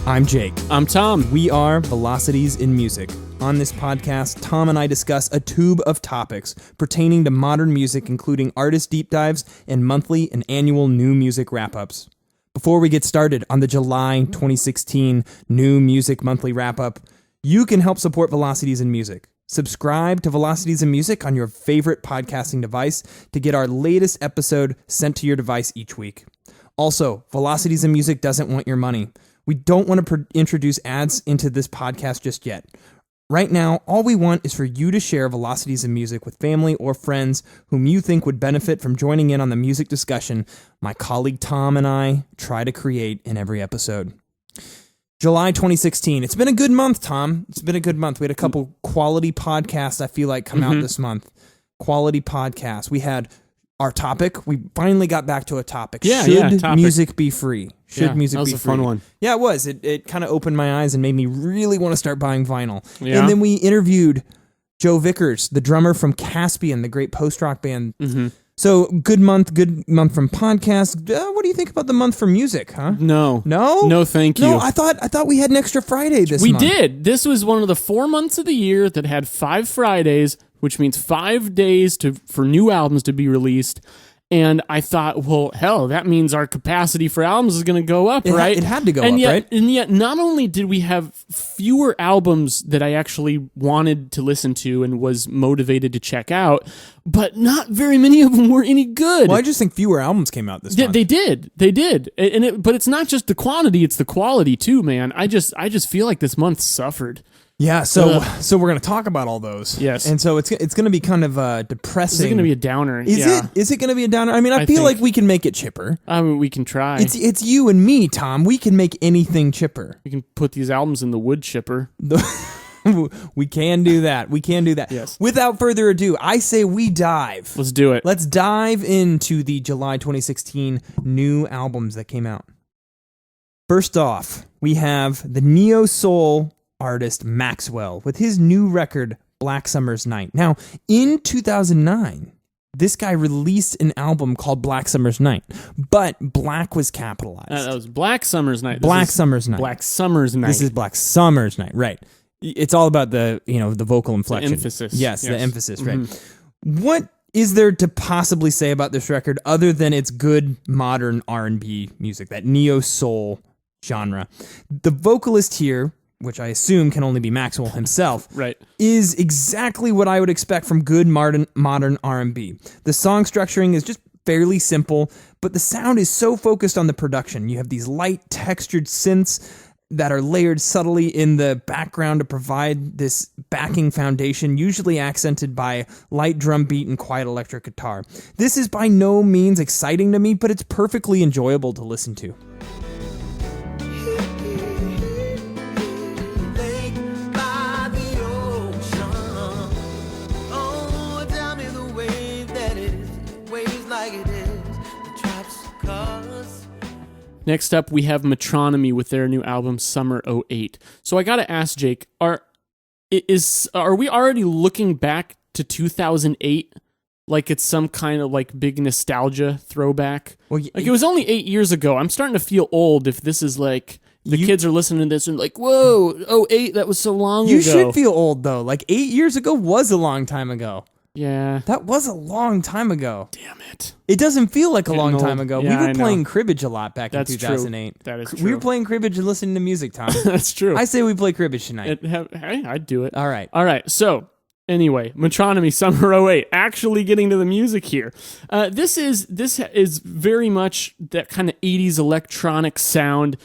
I'm Jake. I'm Tom. We are Velocities in Music. On this podcast, Tom and I discuss a tube of topics pertaining to modern music, including artist deep dives and monthly and annual new music wrap-ups. Before we get started on the July 2016 New Music Monthly Wrap-Up, you can help support Velocities in Music. Subscribe to Velocities in Music on your favorite podcasting device to get our latest episode sent to your device each week. Also, Velocities in Music doesn't want your money. We don't want to introduce ads into this podcast just yet. Right now, all we want is for you to share Velocities in Music with family or friends whom you think would benefit from joining in on the music discussion my colleague Tom and I try to create in every episode. July 2016. It's been a good month, Tom. It's been a good month. We had a couple quality podcasts I feel like come out this month. Quality podcasts. We had our topic. We finally got back to a topic. Should music be free? Should music be free? That was a fun one. Yeah, it was. It kind of opened my eyes and made me really want to start buying vinyl. Yeah. And then we interviewed Joe Vickers, the drummer from Caspian, the great post-rock band. Mm-hmm. So, good month from podcast. What do you think about the month for music, huh? No, thank you. No, I thought we had an extra Friday this month. We did. This was one of the 4 months of the year that had 5 Fridays, which means 5 days for new albums to be released. And I thought, well, hell, that means our capacity for albums is going to go up, right? It had to go up, right? And yet, not only did we have fewer albums that I actually wanted to listen to and was motivated to check out, but not very many of them were any good. Well, I just think fewer albums came out this month. They did. But it's not just the quantity, it's the quality too, man. I just feel like this month suffered. Yeah, so we're going to talk about all those. Yes. And so it's going to be kind of depressing. It's going to be a downer. Is it going to be a downer? I mean, I feel like we can make it chipper. I mean, we can try. It's you and me, Tom. We can make anything chipper. We can put these albums in the wood chipper. We can do that. Yes. Without further ado, I say we dive. Let's do it. Let's dive into the July 2016 new albums that came out. First off, we have the neo-soul artist Maxwell with his new record, blackSUMMER'sNight. Now, in 2009, this guy released an album called blackSUMMER'sNight, but black was capitalized. That was blackSUMMER'sNight. blackSUMMER'snight. blackSUMMER'snight. This is blackSUMMER'snight, right. It's all about the vocal inflection. The emphasis. Yes, the emphasis, right. Mm-hmm. What is there to possibly say about this record other than it's good modern R&B music, that neo-soul genre? The vocalist here, which I assume can only be Maxwell himself, right, is exactly what I would expect from good modern R&B. The song structuring is just fairly simple, but the sound is so focused on the production. You have these light textured synths that are layered subtly in the background to provide this backing foundation, usually accented by light drum beat and quiet electric guitar. This is by no means exciting to me, but it's perfectly enjoyable to listen to. Next up, we have Metronomy with their new album, Summer 08. So I gotta ask, Jake, are we already looking back to 2008 like it's some kind of like big nostalgia throwback? Well, like it was only 8 years ago. I'm starting to feel old if this is like the kids are listening to this and like, whoa, 08, that was so long ago. You should feel old though. Like 8 years ago was a long time ago. Yeah. That was a long time ago. Damn it. It doesn't feel like a long time ago. Yeah, we were playing cribbage a lot back in 2008. True. That is true. We were playing cribbage and listening to music, Tom. That's true. I say we play cribbage tonight. Hey, I'd do it. All right. So, anyway, Metronomy Summer 08. Actually getting to the music here. This is very much that kind of 80s electronic sound,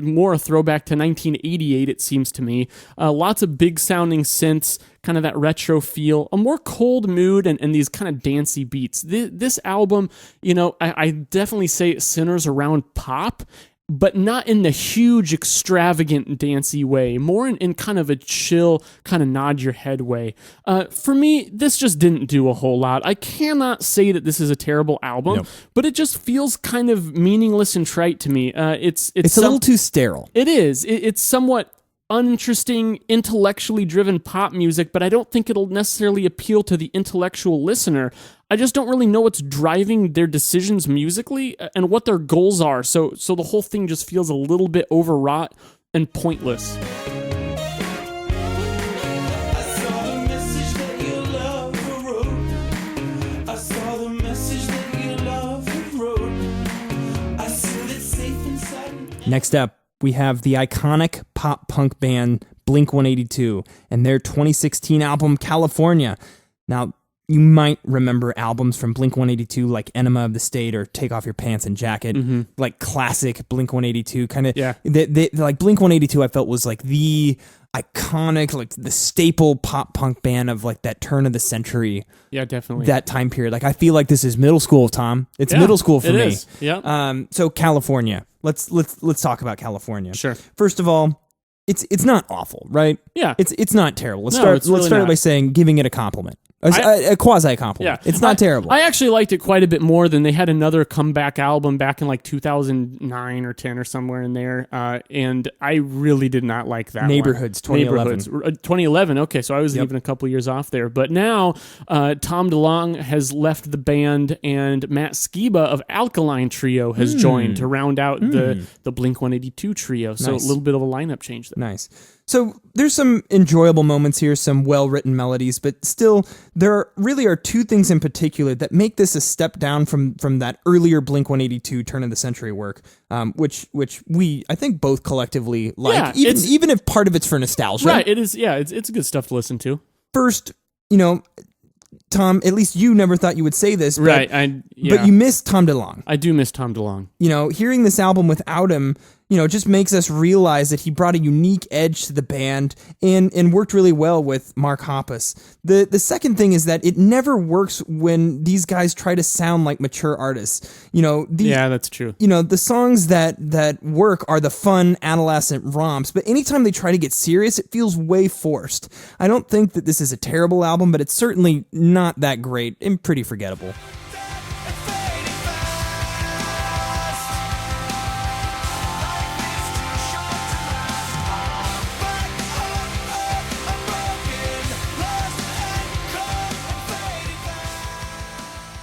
more a throwback to 1988, it seems to me. Lots of big sounding synths, kind of that retro feel, a more cold mood, and these kind of dancey beats. This album, I definitely say it centers around pop, but not in the huge, extravagant, dancey way. More in kind of a chill, kind of nod your head way. For me, this just didn't do a whole lot. I cannot say that this is a terrible album, but it just feels kind of meaningless and trite to me. It's a little too sterile. It is. It's somewhat uninteresting, intellectually driven pop music, but I don't think it'll necessarily appeal to the intellectual listener. I just don't really know what's driving their decisions musically and what their goals are. So the whole thing just feels a little bit overwrought and Pointless. Next up, we have the iconic pop-punk band Blink182 and their 2016 album California. Now, you might remember albums from Blink182 like Enema of the State or Take Off Your Pants and Jacket, like classic Blink182 kind of. Yeah. Like Blink182, I felt was like the iconic, like the staple pop punk band of like that turn of the century. Yeah, definitely. That time period. Like I feel like this is middle school, Tom. It's middle school for me. Is. Yeah. So California. Let's talk about California. Sure. First of all, it's not awful, right? Yeah. It's not terrible. Let's really start not. by saying giving it a compliment. A quasi compliment. Yeah. It's not terrible. I actually liked it quite a bit more than they had another comeback album back in like 2009 or 10 or somewhere in there. And I really did not like that Neighborhoods, one. 2011. 2011. Okay, so I was even a couple years off there. But now Tom DeLonge has left the band and Matt Skiba of Alkaline Trio has joined to round out the Blink-182 trio. So Nice. a little bit of a lineup change there. Nice. So there's some enjoyable moments here, some well-written melodies, but still there really are two things in particular that make this a step down from that earlier Blink-182 turn of the century work, which we I think both collectively like, even if part of it's for nostalgia. Right, it is. Yeah, it's good stuff to listen to. First, Tom, at least you never thought you would say this, but, Right, but you miss Tom DeLonge. I do miss Tom DeLonge. Hearing this album without him, just makes us realize that he brought a unique edge to the band and worked really well with Mark Hoppus. The second thing is that it never works when these guys try to sound like mature artists. Yeah, that's true. The songs that work are the fun adolescent romps, but anytime they try to get serious, it feels way forced. I don't think that this is a terrible album, but it's certainly not that great and pretty forgettable.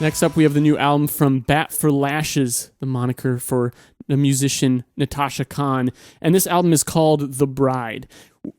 Next up, we have the new album from Bat for Lashes, the moniker for the musician Natasha Khan. And this album is called The Bride.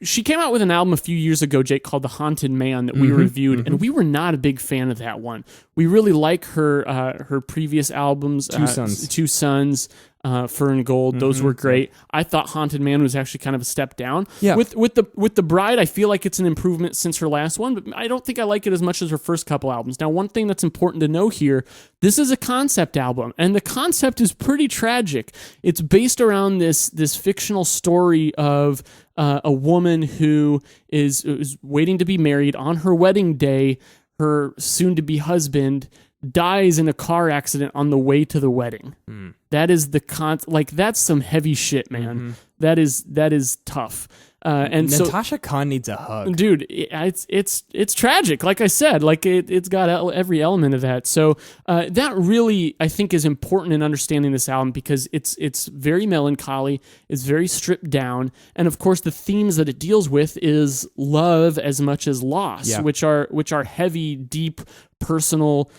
She came out with an album a few years ago, Jake, called The Haunted Man that we reviewed, and we were not a big fan of that one. We really like her previous albums, Two Sons, Fur and Gold. Those were great. I thought Haunted Man was actually kind of a step down. Yeah. With the Bride, I feel like it's an improvement since her last one, but I don't think I like it as much as her first couple albums. Now, one thing that's important to know here, this is a concept album, and the concept is pretty tragic. It's based around this fictional story of a woman who is waiting to be married. On her wedding day, her soon-to-be husband dies in a car accident on the way to the wedding. That is that's some heavy shit, man. That is tough. And Natasha Khan needs a hug, dude. It's tragic. Like I said, it's got every element of that. So that really, I think, is important in understanding this album because it's very melancholy. It's very stripped down, and of course, the themes that it deals with is love as much as loss, which are heavy, deep, personal,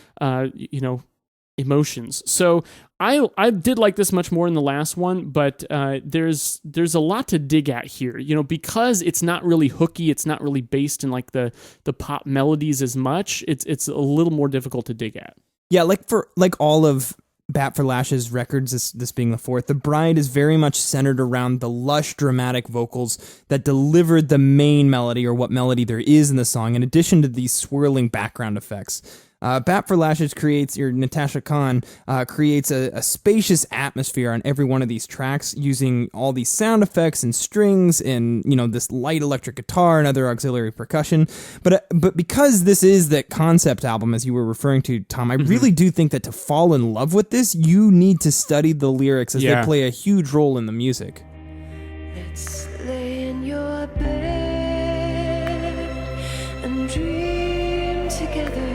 emotions. So I did like this much more in the last one, but there's a lot to dig at here, because it's not really hooky, it's not really based in like the pop melodies as much. It's a little more difficult to dig at. Yeah, like all of Bat for Lashes records, this being the fourth, The Bride is very much centered around the lush, dramatic vocals that deliver the main melody or what melody there is in the song, in addition to these swirling background effects. Bat for Lashes Natasha Khan creates a spacious atmosphere on every one of these tracks using all these sound effects and strings and, this light electric guitar and other auxiliary percussion. But because this is that concept album, as you were referring to, Tom, I really do think that to fall in love with this, you need to study the lyrics as they play a huge role in the music. Let's lay in your bed and dream together.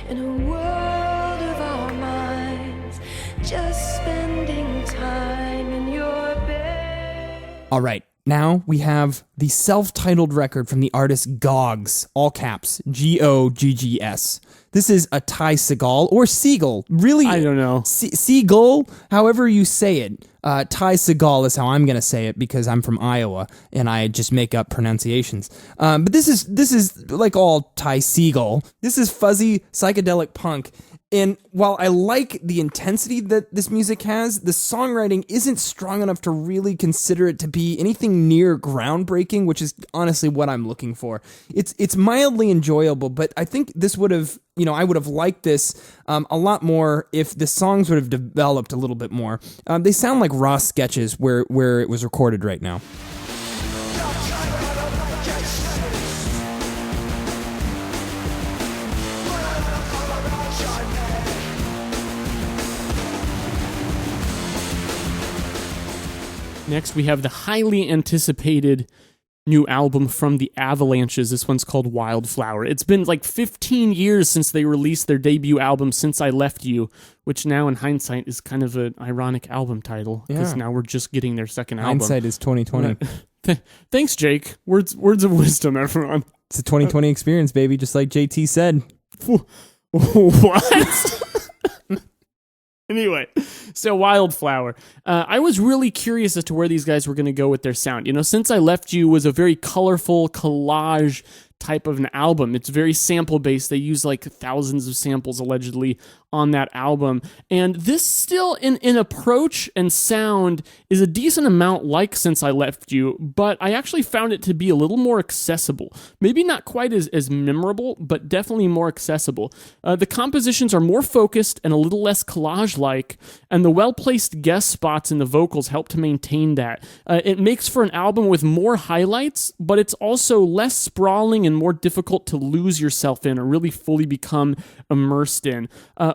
In a world of our minds, just spending time in your bed. All right, now we have the self-titled record from the artist GOGGS, all caps, GOGGS. This is a Ty Segall, or Seagull, really. I don't know. Seagull, however you say it. Ty Segall is how I'm going to say it because I'm from Iowa and I just make up pronunciations. But this is like all Ty Segall. This is fuzzy psychedelic punk. And while I like the intensity that this music has, the songwriting isn't strong enough to really consider it to be anything near groundbreaking, which is honestly what I'm looking for. It's mildly enjoyable, but I think this would have, I would have liked this a lot more if the songs would have developed a little bit more. They sound like raw sketches where it was recorded right now. Next, we have the highly anticipated new album from the Avalanches. This one's called Wildflower. It's been like 15 years since they released their debut album, Since I Left You, which now in hindsight is kind of an ironic album title because now we're just getting their second album. Hindsight is 2020. Thanks, Jake. Words of wisdom, everyone. It's a 2020 experience, baby, just like JT said. What? Anyway, so Wildflower. I was really curious as to where these guys were going to go with their sound. Since I Left You was a very colorful collage type of an album. It's very sample-based. They use like thousands of samples allegedly on that album. And this still, in approach and sound, is a decent amount like Since I Left You, but I actually found it to be a little more accessible. Maybe not quite as memorable, but definitely more accessible. The compositions are more focused and a little less collage-like, and the well-placed guest spots in the vocals help to maintain that. It makes for an album with more highlights, but it's also less sprawling and more difficult to lose yourself in or really fully become immersed in.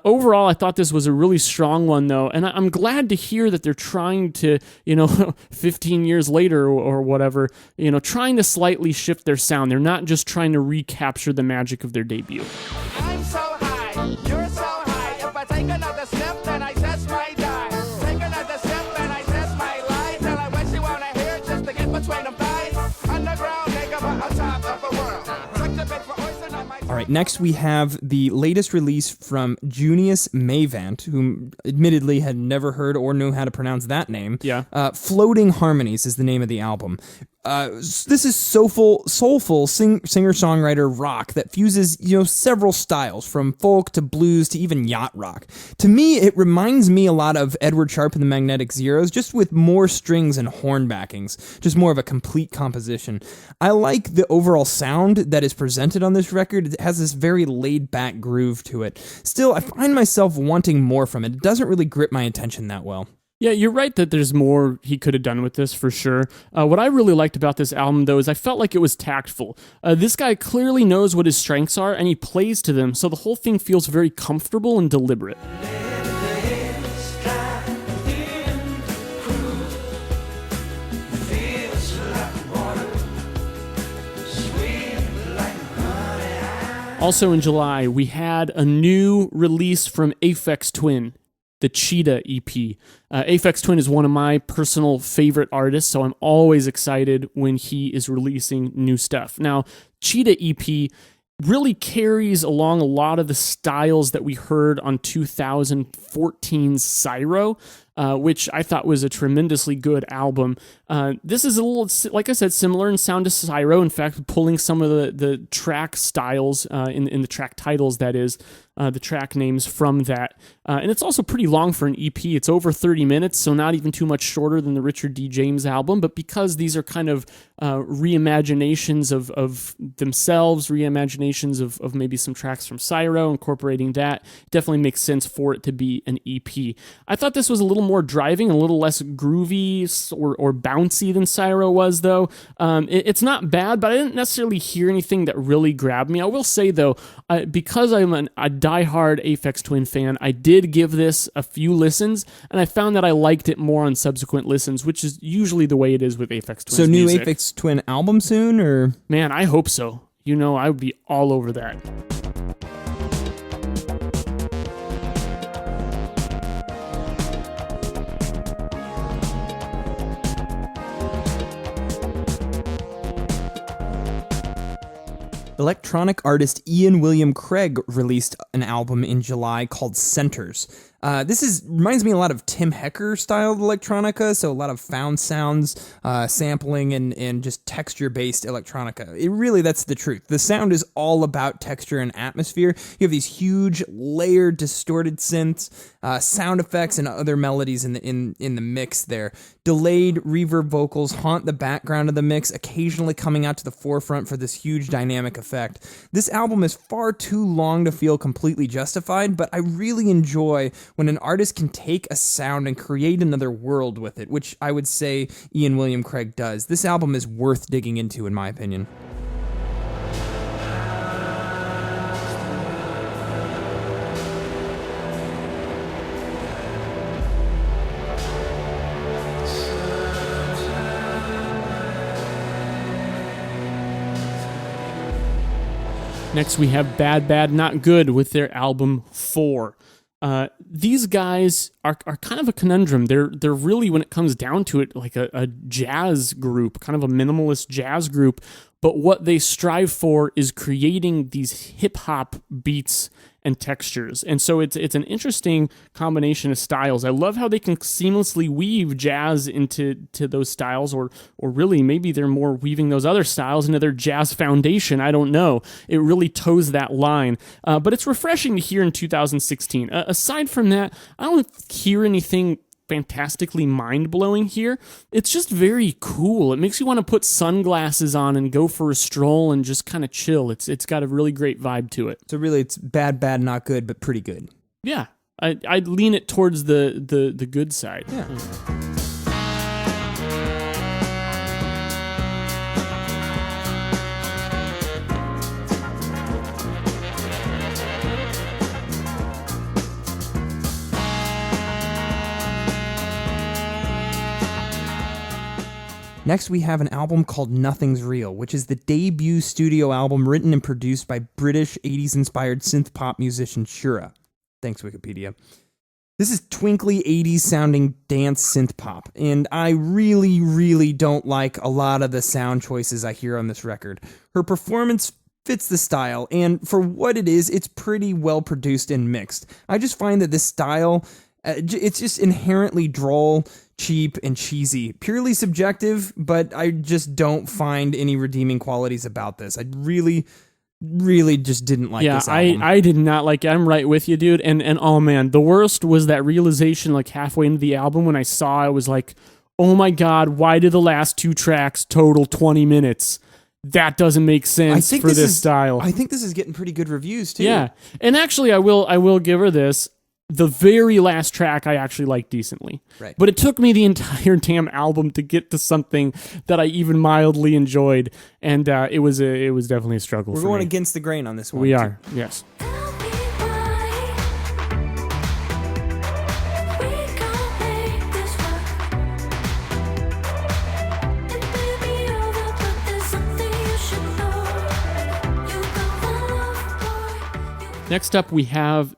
Overall, I thought this was a really strong one, though, and I'm glad to hear that they're trying to, 15 years later or whatever, trying to slightly shift their sound. They're not just trying to recapture the magic of their debut. I'm so high, you're so high. If I take another step, then I just might die. Take another step, and I just might lie. Tell her what she wanna hear just to get between them thighs. Underground, nigga, but on top of the world. All right, next we have the latest release from Junius Maeve, whom admittedly had never heard or knew how to pronounce that name. Yeah. Floating Harmonies is the name of the album. This is soulful singer-songwriter rock that fuses, several styles, from folk to blues to even yacht rock. To me, it reminds me a lot of Edward Sharpe and the Magnetic Zeros, just with more strings and horn backings, just more of a complete composition. I like the overall sound that is presented on this record. It has this very laid-back groove to it. Still, I find myself wanting more from it. It doesn't really grip my attention that well. Yeah, you're right that there's more he could have done with this, for sure. What I really liked about this album, though, is I felt like it was tactful. This guy clearly knows what his strengths are, and he plays to them, so the whole thing feels very comfortable and deliberate. Also in July, we had a new release from Aphex Twin, the Cheetah EP. Aphex Twin is one of my personal favorite artists, so I'm always excited when he is releasing new stuff. Now, Cheetah EP really carries along a lot of the styles that we heard on 2014's Cyro, which I thought was a tremendously good album. This is a little, like I said, similar in sound to Cyro. In fact, pulling some of the track styles in the track titles, that is, the track names from that. And it's also pretty long for an EP. It's over 30 minutes, so not even too much shorter than the Richard D. James album. But because these are kind of reimaginations of themselves, reimaginations of maybe some tracks from Cyro, incorporating that, it definitely makes sense for it to be an EP. I thought this was a little more driving, a little less groovy or bouncy than Cyro was, though. It's not bad, but I didn't necessarily hear anything that really grabbed me. I will say, though, because I'm a diehard Aphex Twin fan, I did give this a few listens, and I found that I liked it more on subsequent listens, which is usually the way it is with Aphex Twin. So new music. Aphex Twin album soon, or? Man, I hope so. I would be all over that. Electronic artist Ian William Craig released an album in July called Centers. This reminds me a lot of Tim Hecker styled electronica, so a lot of found sounds, sampling, and just texture-based electronica. That's the truth. The sound is all about texture and atmosphere. You have these huge, layered, distorted synths, sound effects, and other melodies in the mix there. Delayed reverb vocals haunt the background of the mix, occasionally coming out to the forefront for this huge dynamic effect. This album is far too long to feel completely justified, but I really enjoy when an artist can take a sound and create another world with it, which I would say Ian William Craig does. This album is worth digging into, in my opinion. Next, we have Bad Bad Not Good with their album 4. These guys are kind of a conundrum. They're really, when it comes down to it, like a jazz group, kind of a minimalist jazz group. But what they strive for is creating these hip-hop beats and textures. And so it's an interesting combination of styles. I love how they can seamlessly weave jazz into those styles, or really maybe they're more weaving those other styles into their jazz foundation. I don't know. It really toes that line. But it's refreshing to hear in 2016. Aside from that, I don't hear anything fantastically mind-blowing here. It's just very cool. It makes you want to put sunglasses on and go for a stroll and just kind of chill. It's got a really great vibe to it. So really, it's bad, not good, but pretty good. Yeah, I'd lean it towards the good side. Yeah. Next, we have an album called Nothing's Real, which is the debut studio album written and produced by British 80s-inspired synth-pop musician Shura. Thanks, Wikipedia. This is twinkly 80s-sounding dance synth-pop, and I really, really don't like a lot of the sound choices I hear on this record. Her performance fits the style, and for what it is, it's pretty well-produced and mixed. I just find that this style, it's just inherently droll, cheap, and cheesy. Purely subjective, but I just don't find any redeeming qualities about this. I really just didn't like this album. I did not like it. I'm right with you, dude. And oh man, the worst was that realization like halfway into the album when I was like, oh my god, why did the last 2 tracks total 20 minutes? That doesn't make sense for this style. I think this is getting pretty good reviews too. Yeah. And actually I will give her this. The very last track I actually liked decently. Right. But it took me the entire damn album to get to something that I even mildly enjoyed, and it was definitely a struggle for me. We're going against the grain on this one. We are, yes. Next up, we have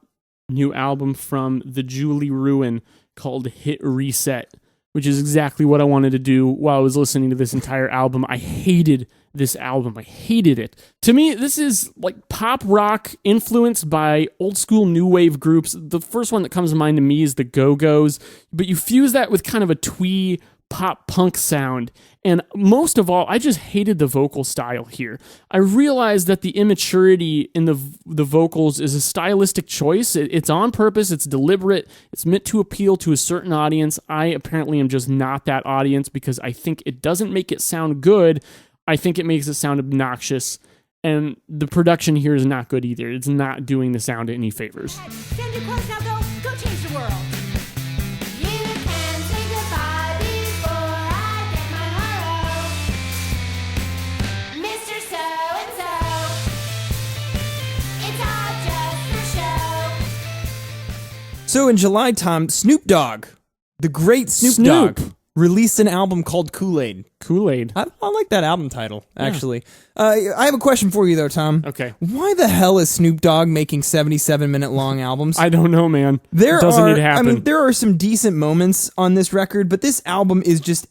new album from the Julie Ruin called Hit Reset, which is exactly what I wanted to do while I was listening to this entire album. I hated this album. I hated it. To me, this is like pop rock influenced by old school new wave groups. The first one that comes to mind to me is the Go-Go's, but you fuse that with kind of a twee pop punk sound. And most of all, I just hated the vocal style here. I realized that the immaturity in the vocals is a stylistic choice. It's on purpose. It's deliberate. It's meant to appeal to a certain audience. I apparently am just not that audience because I think it doesn't make it sound good. I think it makes it sound obnoxious. And the production here is not good either. It's not doing the sound any favors. Stand your close now, go change the world. So in July, Tom, Snoop Dogg, the great Snoop Dogg, released an album called Coolaid. Coolaid. I like that album title, actually. Yeah. I have a question for you, though, Tom. Okay. Why the hell is Snoop Dogg making 77-minute long albums? I don't know, man. It doesn't need to happen. I mean, there are some decent moments on this record, but this album is just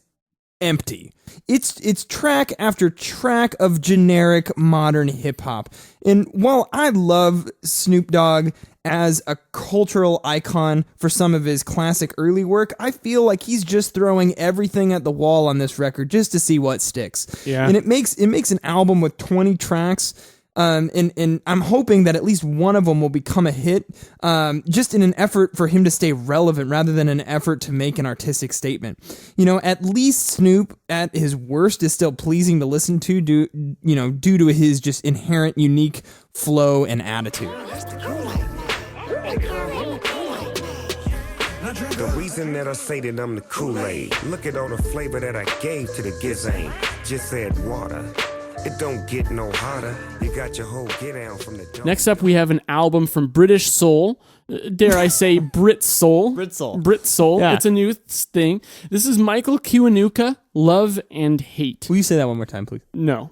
empty. It's track after track of generic modern hip hop. And while I love Snoop Dogg as a cultural icon for some of his classic early work, I feel like he's just throwing everything at the wall on this record just to see what sticks. Yeah. And it makes an album with 20 tracks. And I'm hoping that at least one of them will become a hit, just in an effort for him to stay relevant rather than an effort to make an artistic statement. You know, at least Snoop at his worst is still pleasing to listen to due to his just inherent unique flow and attitude. The reason that I say that I'm the Koolaid, look at all the flavor that I gave to the GOGGS. Just add water. It don't get no hotter. You got your whole get out from the door. Next up, we have an album from British Soul. Dare I say Brit Soul? Brit Soul. Brit Soul. Yeah. It's a new thing. This is Michael Kiwanuka, Love and Hate. Will you say that one more time, please? No.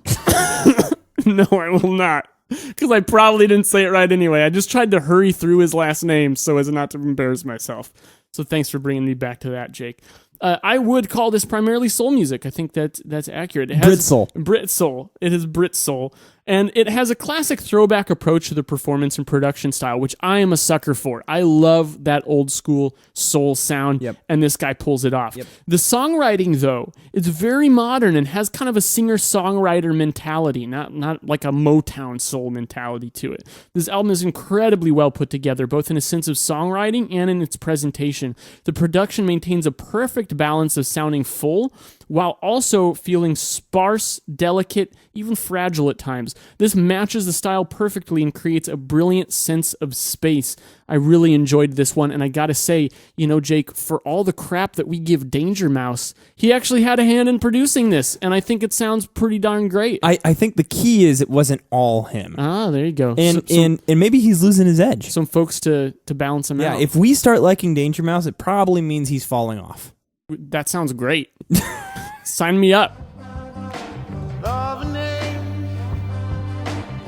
No, I will not. Because I probably didn't say it right anyway. I just tried to hurry through his last name so as not to embarrass myself. So thanks for bringing me back to that, Jake. I would call this primarily soul music. I think that's accurate. It has Brit Soul. Brit Soul. It is Brit Soul. And it has a classic throwback approach to the performance and production style, which I am a sucker for. I love that old school soul sound, Yep. and this guy pulls it off. Yep. The songwriting, though, is very modern and has kind of a singer-songwriter mentality, not like a Motown soul mentality to it. This album is incredibly well put together, both in a sense of songwriting and in its presentation. The production maintains a perfect balance of sounding full, while also feeling sparse, delicate, even fragile at times. This matches the style perfectly and creates a brilliant sense of space. I really enjoyed this one, and I gotta say, Jake, for all the crap that we give Danger Mouse, he actually had a hand in producing this, and I think it sounds pretty darn great. I think the key is it wasn't all him. Ah, there you go. And maybe he's losing his edge. Some folks to balance him out. Yeah, if we start liking Danger Mouse, it probably means he's falling off. That sounds great. Sign me up. Love and hate.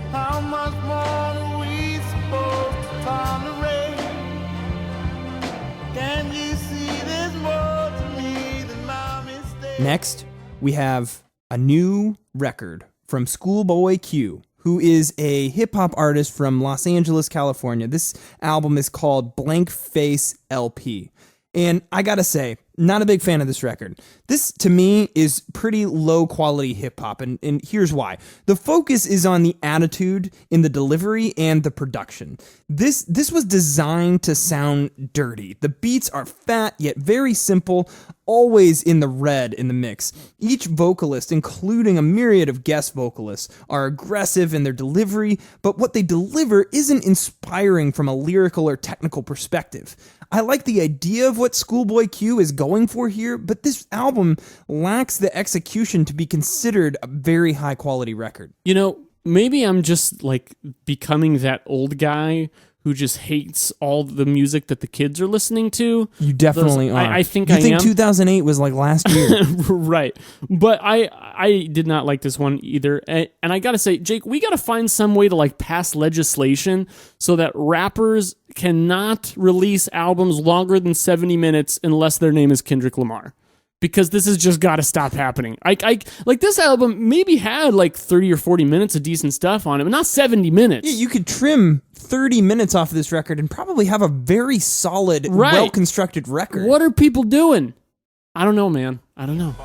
How much more are we supposed to tolerate? Can you see there's more to me than my mistakes? Next, we have a new record from Schoolboy Q, who is a hip-hop artist from Los Angeles, California. This album is called Blank Face LP. And I gotta say, not a big fan of this record. This, to me, is pretty low-quality hip-hop, and here's why. The focus is on the attitude in the delivery and the production. This was designed to sound dirty. The beats are fat, yet very simple, always in the red in the mix. Each vocalist, including a myriad of guest vocalists, are aggressive in their delivery, but what they deliver isn't inspiring from a lyrical or technical perspective. I like the idea of what Schoolboy Q is going for here, but this album lacks the execution to be considered a very high quality record. Maybe I'm just like becoming that old guy who just hates all the music that the kids are listening to. You definitely are. I think you I think am. 2008 was like last year. Right. But I did not like this one either. And I gotta say, Jake, we gotta find some way to like pass legislation so that rappers cannot release albums longer than 70 minutes unless their name is Kendrick Lamar. Because this has just got to stop happening. I like this album maybe had like 30 or 40 minutes of decent stuff on it, but not 70 minutes. Yeah, you could trim 30 minutes off of this record and probably have a very solid, well-constructed record. What are people doing? I don't know, man. I don't know.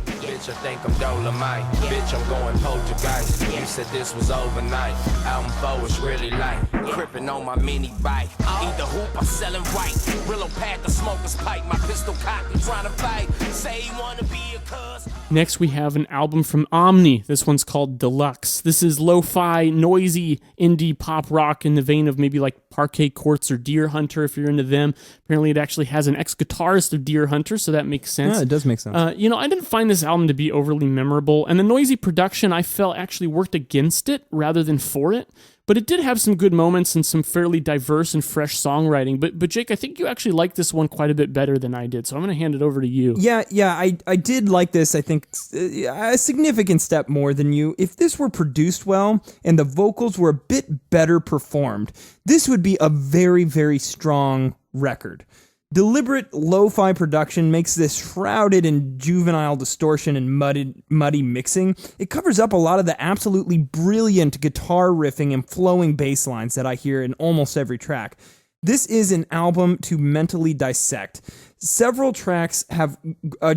Bitch, I think I'm Dolomite. Bitch, I'm going poltergeist. You said this was overnight. Album 4 is really light. Crippin' on my mini bike. Either hoop or selling white. Brillo pack or smoker's pipe. My pistol cocked and trying to fight. Say he wanna be a cuz. Next, we have an album from Omni. This one's called Deluxe. This is lo-fi, noisy indie pop rock in the vein of maybe like Parquet Courts or Deer Hunter, if you're into them. Apparently, it actually has an ex-guitarist of Deer Hunter, so that makes sense. Yeah, it does make sense. I didn't find this album to be overly memorable, and the noisy production I felt actually worked against it rather than for it. But it did have some good moments and some fairly diverse and fresh songwriting. But Jake, I think you actually liked this one quite a bit better than I did, so I'm going to hand it over to you. Yeah, I did like this, I think, a significant step more than you. If this were produced well and the vocals were a bit better performed, this would be a very, very strong record. Deliberate lo-fi production makes this shrouded in juvenile distortion and muddy mixing. It covers up a lot of the absolutely brilliant guitar riffing and flowing bass lines that I hear in almost every track. This is an album to mentally dissect. Several tracks have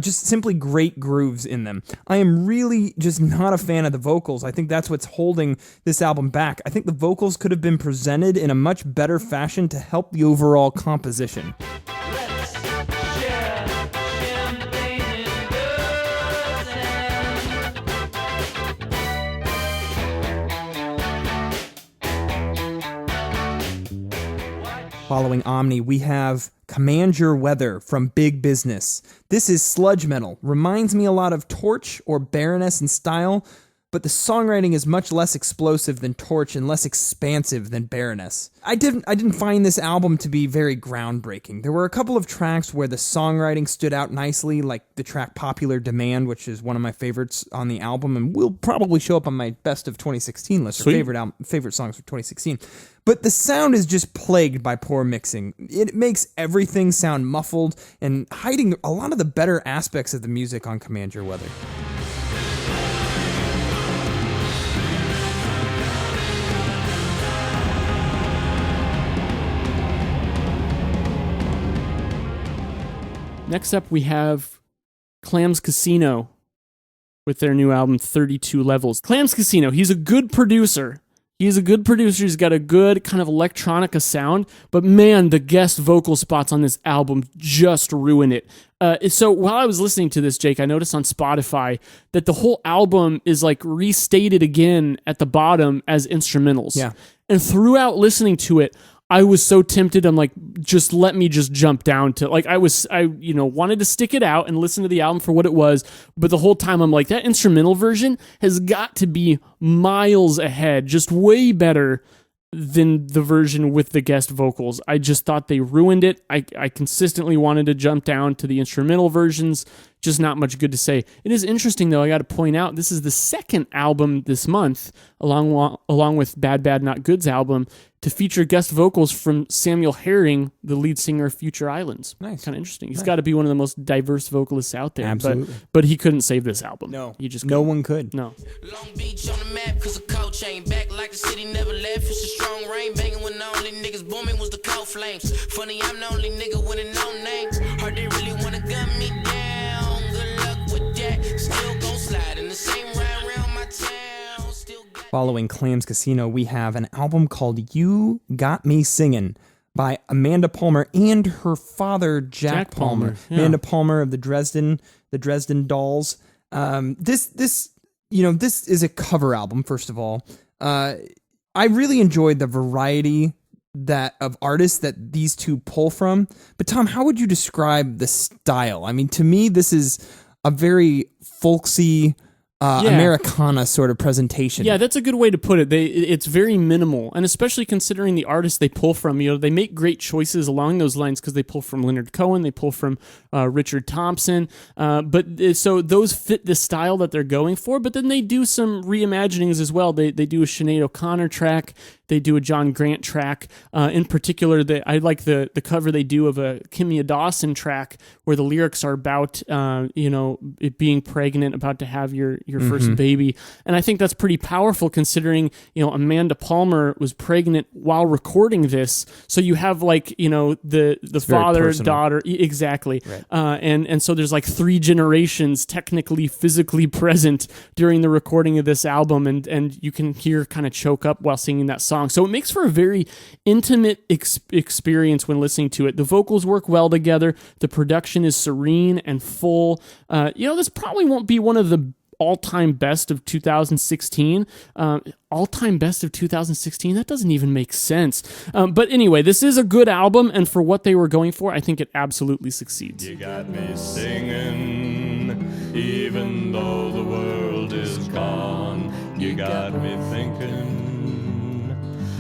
just simply great grooves in them. I am really just not a fan of the vocals. I think that's what's holding this album back. I think the vocals could have been presented in a much better fashion to help the overall composition. Following Omni, we have Command Your Weather from Big Business. This is sludge metal. Reminds me a lot of Torch or Baroness in style, but the songwriting is much less explosive than Torch and less expansive than Baroness. I didn't find this album to be very groundbreaking. There were a couple of tracks where the songwriting stood out nicely, like the track Popular Demand, which is one of my favorites on the album, and will probably show up on my best of 2016 list, or favorite songs for 2016. But the sound is just plagued by poor mixing. It makes everything sound muffled and hiding a lot of the better aspects of the music on Command Your Weather. Next up, we have Clams Casino with their new album, 32 Levels. Clams Casino, he's a good producer. He's got a good kind of electronica sound, but man, the guest vocal spots on this album just ruin it. So while I was listening to this, Jake, I noticed on Spotify that the whole album is like restated again at the bottom as instrumentals. Yeah. And throughout listening to it, I was so tempted. I'm like, just let me just jump down to like, I wanted to stick it out and listen to the album for what it was. But the whole time I'm like, that instrumental version has got to be miles ahead, just way better than the version with the guest vocals. I just thought they ruined it. I consistently wanted to jump down to the instrumental versions. Just not much good to say. It is interesting, though, I got to point out, this is the second album this month, along with BadBadNotGood's album, to feature guest vocals from Samuel Herring, the lead singer of Future Islands. Nice. Kind of interesting. He's got to be one of the most diverse vocalists out there. Absolutely. But he couldn't save this album. No. He just no one could. No. Long Beach on the map, cause the coach ain't back like the city never left. It's a strong rain, banging when the only niggas booming was the cold flames. Funny, I'm the only nigga with a no name. Heard they really wanna gun me down. Good luck with that. Still gon' slide in the same ride around my town. Still got Following Clams Casino, we have an album called You Got Me Singin' by Amanda Palmer and her father, Jack Palmer. Yeah. Amanda Palmer of the Dresden Dolls. This is a cover album, first of all. I really enjoyed the variety of artists that these two pull from. But Tom, how would you describe the style? I mean, to me, this is a very folksy, Americana sort of presentation. Yeah, that's a good way to put it. It's very minimal, and especially considering the artists they pull from, they make great choices along those lines because they pull from Leonard Cohen, they pull from Richard Thompson, so those fit the style that they're going for, but then they do some reimaginings as well. They do a Sinead O'Connor track, they do a John Grant track. In particular, I like the cover they do of a Kimya Dawson track where the lyrics are about, it being pregnant, about to have your first baby. And I think that's pretty powerful considering, Amanda Palmer was pregnant while recording this. So you have the father, daughter, exactly. Right. And so there's like 3 generations technically physically present during the recording of this album. And you can hear kind of choke up while singing that song. So it makes for a very intimate experience when listening to it. The vocals work well together. The production is serene and full. This probably won't be one of the all-time best of 2016. All-time best of 2016? That doesn't even make sense. But anyway, this is a good album, and for what they were going for, I think it absolutely succeeds. You got me singing, even though the world is gone. You got me thinking,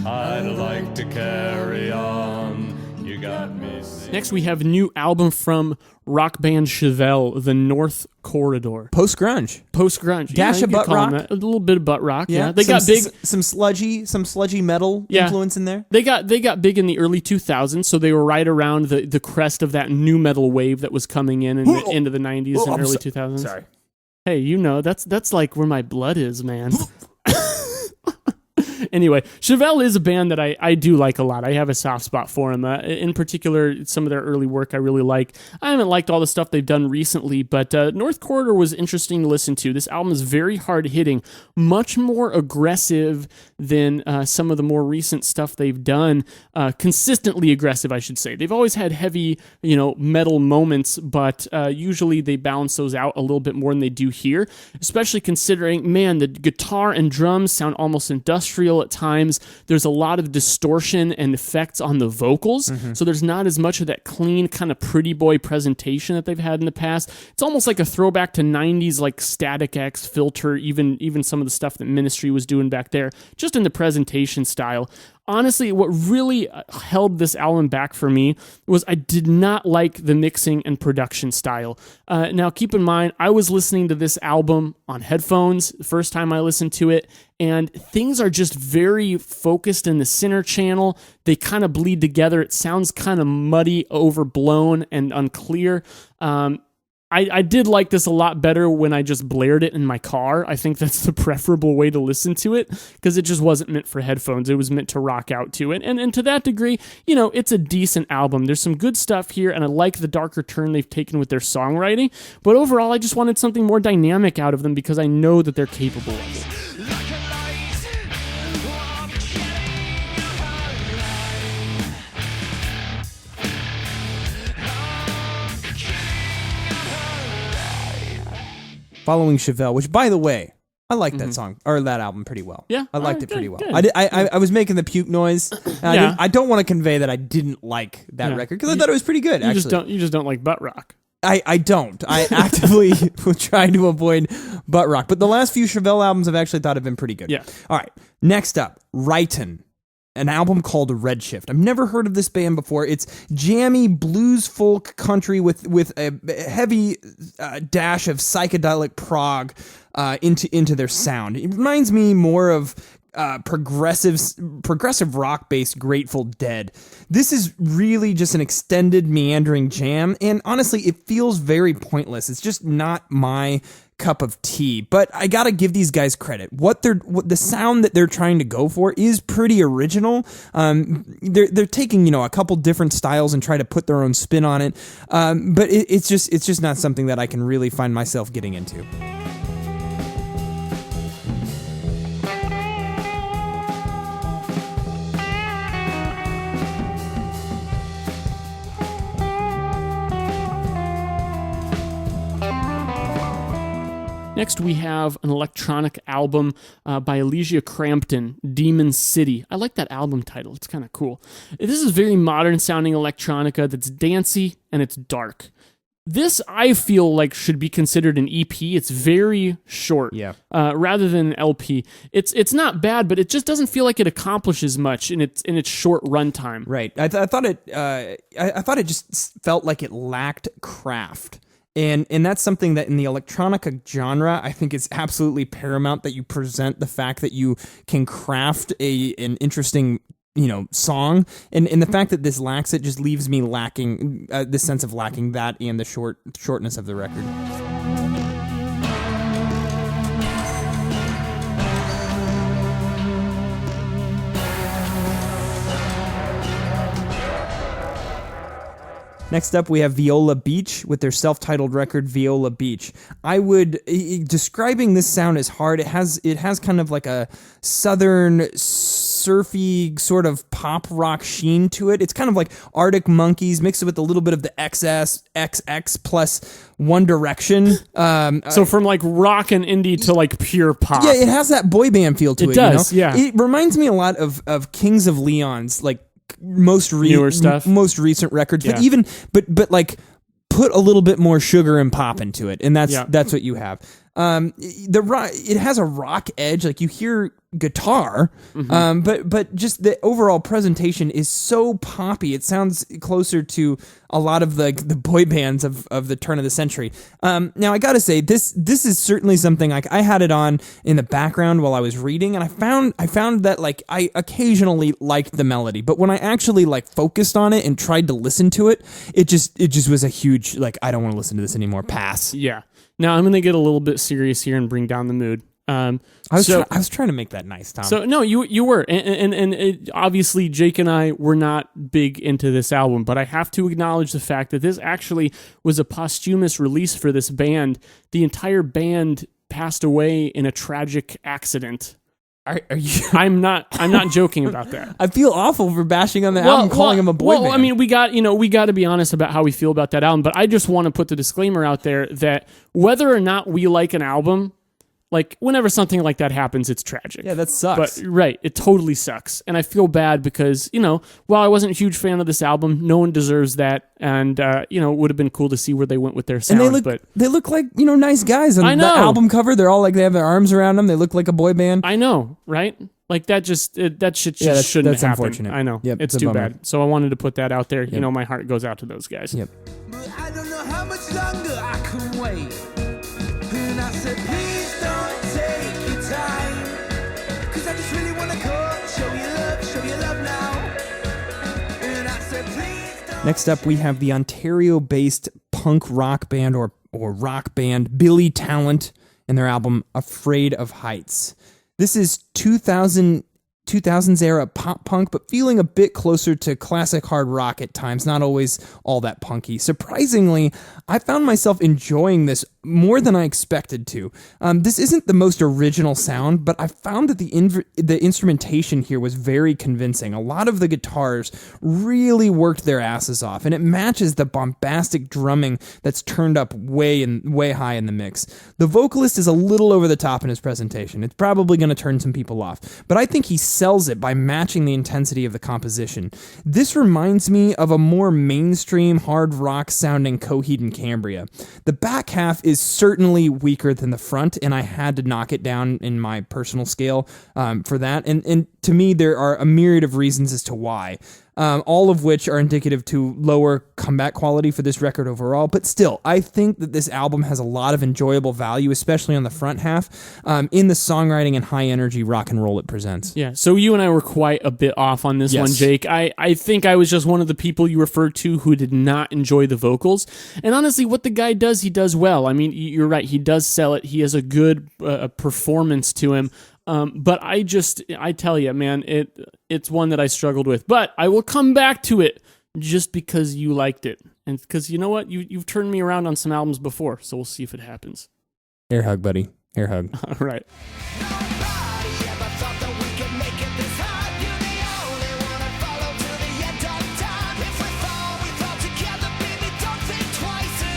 I'd like to carry on. You got me singing. Next, we have a new album from rock band Chevelle, The North Corridor. Post-grunge. Post-grunge. Dash of you could butt call them rock. that. A little bit of butt rock, yeah. They some, got big... some sludgy metal influence in there. They got big in the early 2000s, so they were right around the crest of that new metal wave that was coming in the end of the 90s and early 2000s. Sorry. Hey, that's like where my blood is, man. Anyway, Chevelle is a band that I do like a lot. I have a soft spot for them. In particular, some of their early work I really like. I haven't liked all the stuff they've done recently, but North Corridor was interesting to listen to. This album is very hard-hitting, much more aggressive than some of the more recent stuff they've done. Consistently aggressive, I should say. They've always had heavy, metal moments, but usually they balance those out a little bit more than they do here, especially considering, man, the guitar and drums sound almost industrial at times. There's a lot of distortion and effects on the vocals, so there's not as much of that clean kind of pretty boy presentation that they've had in the past. It's almost like a throwback to 90s like Static X, Filter, even some of the stuff that Ministry was doing back there, just in the presentation style. Honestly, what really held this album back for me was I did not like the mixing and production style. Now, keep in mind, I was listening to this album on headphones the first time I listened to it, and things are just very focused in the center channel. They kind of bleed together. It sounds kind of muddy, overblown, and unclear. I did like this a lot better when I just blared it in my car. I think that's the preferable way to listen to it, because it just wasn't meant for headphones. It was meant to rock out to it. And to that degree, it's a decent album. There's some good stuff here, and I like the darker turn they've taken with their songwriting. But overall, I just wanted something more dynamic out of them because I know that they're capable of it. Following Chevelle, which, by the way, I like that song or that album pretty well. Yeah, I liked it pretty well. good. I was making the puke noise. And I don't want to convey that I didn't like that record because I thought it was pretty good. You just don't like butt rock. I don't. I actively try to avoid butt rock. But the last few Chevelle albums I've actually thought have been pretty good. Yeah. All right. Next up, Rhyton. An album called Redshift. I've never heard of this band before. It's jammy blues folk country with a heavy dash of psychedelic prog into their sound. It reminds me more of progressive rock based Grateful Dead. This is really just an extended meandering jam, and honestly, it feels very pointless. It's just not my cup of tea, but I gotta give these guys credit. What the sound that they're trying to go for is pretty original. They're taking a couple different styles and try to put their own spin on it, but it's just not something that I can really find myself getting into. Next, we have an electronic album by Elysia Crampton, Demon City. I like that album title. It's kind of cool. This is very modern-sounding electronica that's dancey and it's dark. This, I feel like, should be considered an EP. It's very short, rather than an LP. It's not bad, but it just doesn't feel like it accomplishes much in its short runtime. Right. I thought it just felt like it lacked craft. And that's something that in the electronica genre, I think it's absolutely paramount that you present the fact that you can craft an interesting, song. And the fact that this lacks it just leaves me lacking this sense of lacking that and the shortness of the record. Next up, we have Viola Beach with their self-titled record, Viola Beach. Describing this sound is hard. It has kind of like a southern, surfy sort of pop rock sheen to it. It's kind of like Arctic Monkeys mixed with a little bit of the XX plus One Direction. So from like rock and indie to like pure pop. Yeah, it has that boy band feel to it. It does, yeah. It reminds me a lot of Kings of Leon's like newer stuff, most recent records, yeah. but like put a little bit more sugar and pop into it, and that's what you have. It has a rock edge, like you hear guitar, but just the overall presentation is so poppy. It sounds closer to a lot of the boy bands of the turn of the century. Now I gotta say, this is certainly something like I had it on in the background while I was reading, and I found that like I occasionally liked the melody, but when I actually like focused on it and tried to listen to it, it just was a huge like, I don't want to listen to this anymore. Pass. Yeah. Now I'm gonna get a little bit serious here and bring down the mood. I was trying to make that nice, Tom. So no, you were, and it, obviously Jake and I were not big into this album, but I have to acknowledge the fact that this actually was a posthumous release for this band. The entire band passed away in a tragic accident. Are you? I'm not joking about that. I feel awful for bashing on the album, calling him a boy band. I mean, we got to be honest about how we feel about that album, but I just want to put the disclaimer out there that whether or not we like an album, like, whenever something like that happens, it's tragic. Yeah, that sucks. But, right, it totally sucks. And I feel bad because, while I wasn't a huge fan of this album, no one deserves that. And, it would have been cool to see where they went with their sound. And they look like, nice guys. On I know. The album cover, they're all like, they have their arms around them. They look like a boy band. I know, right? Like, that shouldn't happen. Unfortunate. I know. Yep, it's a too bummer. bad. So I wanted to put that out there. Yep. My heart goes out to those guys. Yep. But I don't know how much longer I can wait. And I said, please don't take your time. Cause I just really wanna come, show you love now. And I said, please don't. Next up, we have the Ontario-based punk rock band or rock band Billy Talent and their album Afraid of Heights. This is 2000s era pop punk, but feeling a bit closer to classic hard rock at times, not always all that punky. Surprisingly, I found myself enjoying this more than I expected to. This isn't the most original sound, but I found that the instrumentation here was very convincing. A lot of the guitars really worked their asses off, and it matches the bombastic drumming that's turned up way high in the mix. The vocalist is a little over the top in his presentation. It's probably going to turn some people off, but I think he sells it by matching the intensity of the composition. This reminds me of a more mainstream hard rock sounding Coheed and Cambria. The back half is certainly weaker than the front, and I had to knock it down in my personal scale for that. And to me, there are a myriad of reasons as to why. All of which are indicative to lower comeback quality for this record overall. But still, I think that this album has a lot of enjoyable value, especially on the front half, in the songwriting and high energy rock and roll it presents. Yeah, so you and I were quite a bit off on this one, Jake. I think I was just one of the people you referred to who did not enjoy the vocals. And honestly, what the guy does, he does well. I mean, you're right, he does sell it. He has a good performance to him. But I tell you, man, it's one that I struggled with. But I will come back to it just because you liked it. And because you know what? You've turned me around on some albums before, so we'll see if it happens. Air hug, buddy. Air hug. All right. Nobody ever thought that we could make it this hard. You're the only one I follow to the end of time. If we fall together, baby, don't think twice again.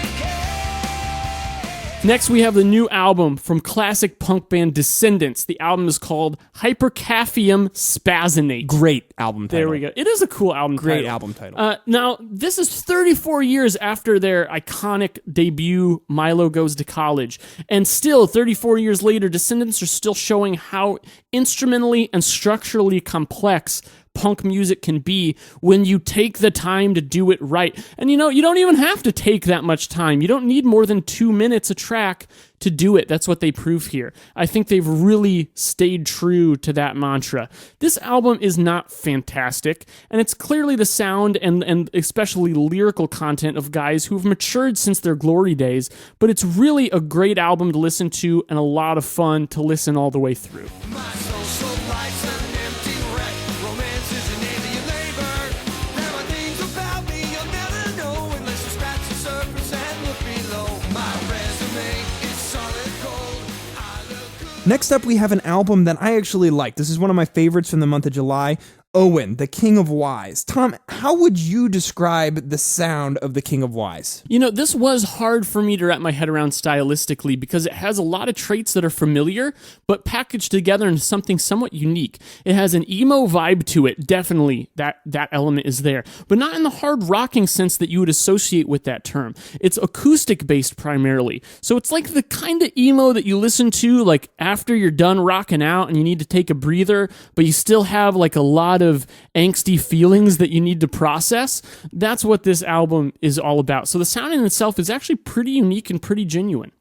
Next, we have the new album from classic punk band Descendents. The album is called Hypercaffium Spazzinate. Great album title. There we go. It is a cool album title. Great album title. Now, this is 34 years after their iconic debut, Milo Goes to College. And still, 34 years later, Descendents are still showing how instrumentally and structurally complex punk music can be when you take the time to do it right. And you don't even have to take that much time. You don't need more than 2 minutes a track to do it. That's what they prove here. I think they've really stayed true to that mantra. This album is not fantastic, and it's clearly the sound and especially lyrical content of guys who've matured since their glory days, but it's really a great album to listen to and a lot of fun to listen all the way through. My social life's an empty wreck. Romance is an alien labor. There are things about me you'll never know unless you scratch the surface and look below. My resume is solid gold. I look good. Next up, we have an album that I actually like. This is one of my favorites from the month of July. Owen, the King of Wise. Tom, how would you describe the sound of the King of Wise? You know, this was hard for me to wrap my head around stylistically because it has a lot of traits that are familiar, but packaged together into something somewhat unique. It has an emo vibe to it, definitely, that element is there, but not in the hard rocking sense that you would associate with that term. It's acoustic-based primarily, so it's like the kind of emo that you listen to like after you're done rocking out and you need to take a breather, but you still have like a lot of angsty feelings that you need to process. That's what this album is all about. So the sound in itself is actually pretty unique and pretty genuine.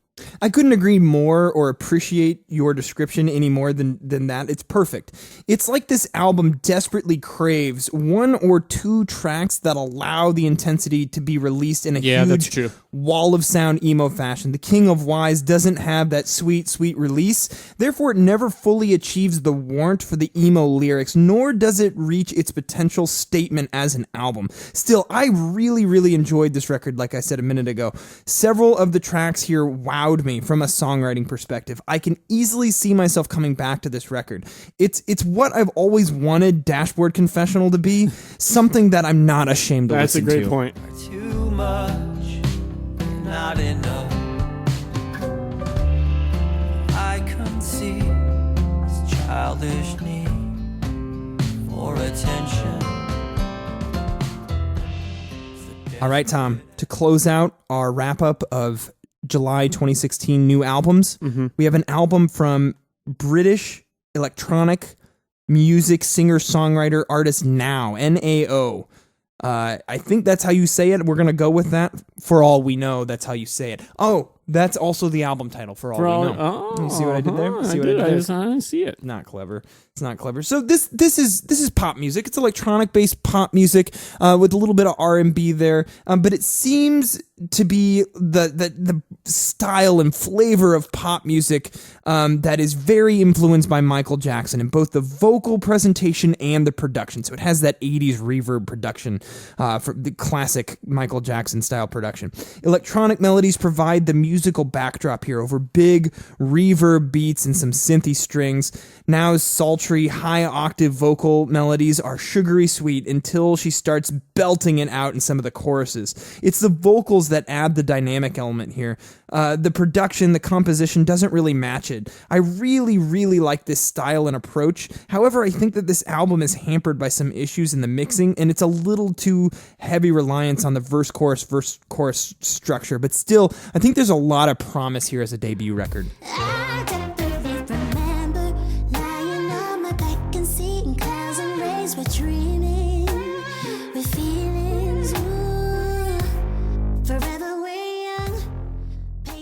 I couldn't agree more or appreciate your description any more than that. It's perfect. It's like this album desperately craves one or two tracks that allow the intensity to be released in a huge wall of sound emo fashion. The King of Wise doesn't have that sweet, sweet release. Therefore, it never fully achieves the warrant for the emo lyrics, nor does it reach its potential statement as an album. Still, I really, really enjoyed this record, like I said a minute ago. Several of the tracks here wowed me from a songwriting perspective. I can easily see myself coming back to this record. It's what I've always wanted Dashboard Confessional to be, something that I'm not ashamed to listen to. That's a great point. Too much, not enough. I concede this childish need for attention. All right, Tom, to close out our wrap-up of July 2016 new albums, we have an album from British electronic music singer-songwriter artist Now, N-A-O. I think that's how you say it. We're going to go with that. For all we know, that's how you say it. Oh, that's also the album title, For All We Know. You see what I did there? I didn't see it. Not clever. It's not clever. So this is pop music. It's electronic based pop music with a little bit of R&B there, but it seems to be the style and flavor of pop music that is very influenced by Michael Jackson in both the vocal presentation and the production. So it has that 80s reverb production for the classic Michael Jackson style production. Electronic melodies provide the musical backdrop here over big reverb beats and some synthy strings. Now's sultry, high-octave vocal melodies are sugary sweet until she starts belting it out in some of the choruses. It's the vocals that add the dynamic element here. The production, the composition doesn't really match it. I really, really like this style and approach. However, I think that this album is hampered by some issues in the mixing, and it's a little too heavy reliance on the verse-chorus structure. But still, I think there's a lot of promise here as a debut record.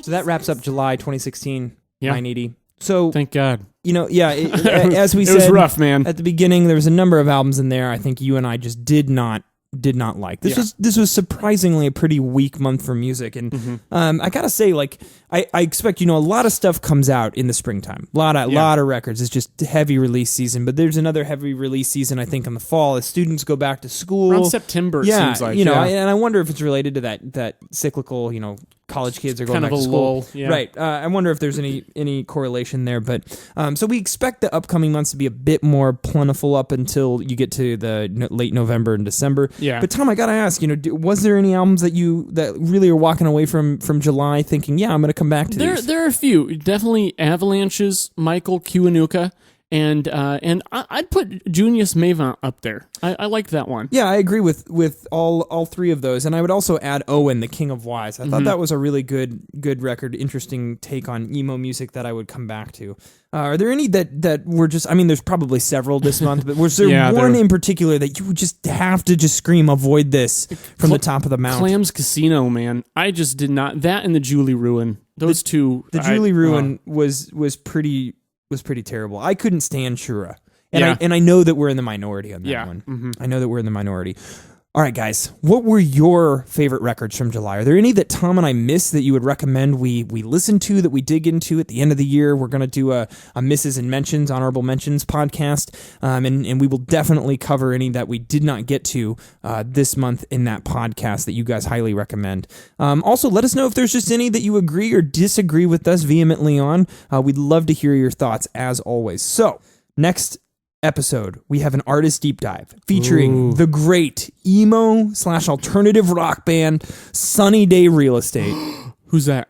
So that wraps up July 2016, 980. So thank God. You know, as we said, it was rough, man. At the beginning, there was a number of albums in there I think you and I just did not like. This was surprisingly a pretty weak month for music, and I gotta say, like, I expect, a lot of stuff comes out in the springtime. A lot of records. It's just heavy release season, but there's another heavy release season I think in the fall as students go back to school. Around September, it seems like. And I wonder if it's related to that cyclical, college kids are going back to school. Lull, right. I wonder if there's any correlation there. But so we expect the upcoming months to be a bit more plentiful up until you get to the late November and December. Yeah. But Tom, I gotta ask, was there any albums that really are walking away from July thinking, I'm going to come back to these? There are a few. Definitely Avalanches, Michael, Kiwanuka. And I'd put Junius Maeve up there. I like that one. Yeah, I agree with all three of those, and I would also add Owen, the King of Wise. I thought that was a really good record, interesting take on emo music that I would come back to. Are there any that were just? I mean, there's probably several this month, but was there one in particular that you would just have to just scream, avoid this from the top of the mountain? Clams Casino, man. I just did not. That and the Julie Ruin. Those two. The Julie Ruin was pretty terrible. I couldn't stand Shura. And I know that we're in the minority on that one. Mm-hmm. I know that we're in the minority. All right, guys. What were your favorite records from July? Are there any that Tom and I missed that you would recommend we listen to, that we dig into at the end of the year? We're going to do a misses and mentions, honorable mentions podcast, and we will definitely cover any that we did not get to this month in that podcast that you guys highly recommend. Also, let us know if there's just any that you agree or disagree with us vehemently on. We'd love to hear your thoughts, as always. So, next episode, we have an artist deep dive featuring the great emo/alternative rock band Sunny Day Real Estate. Who's that?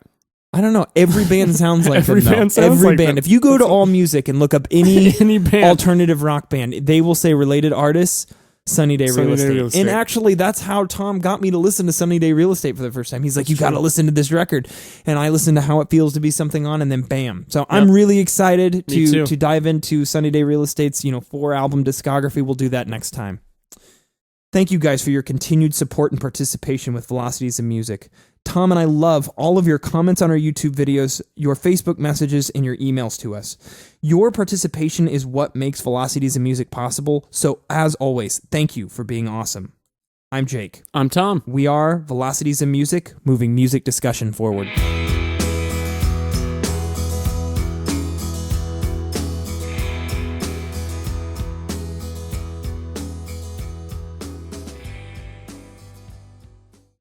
I don't know. Every band sounds like Every them, though. band sounds Every like band. them. If you go to AllMusic and look up any band. alternative rock band, they will say related artists, Sunny Day Real Estate. Real Estate. And actually, that's how Tom got me to listen to Sunny Day Real Estate for the first time. He's like, you got to listen to this record. And I listened to How It Feels to Be Something On, and then bam. So I'm really excited to dive into Sunny Day Real Estate's 4-album discography. We'll do that next time. Thank you guys for your continued support and participation with Velocities of Music. Tom and I love all of your comments on our YouTube videos, your Facebook messages, and your emails to us. Your participation is what makes Velocities of Music possible, so as always, thank you for being awesome. I'm Jake. I'm Tom. We are Velocities of Music, moving music discussion forward.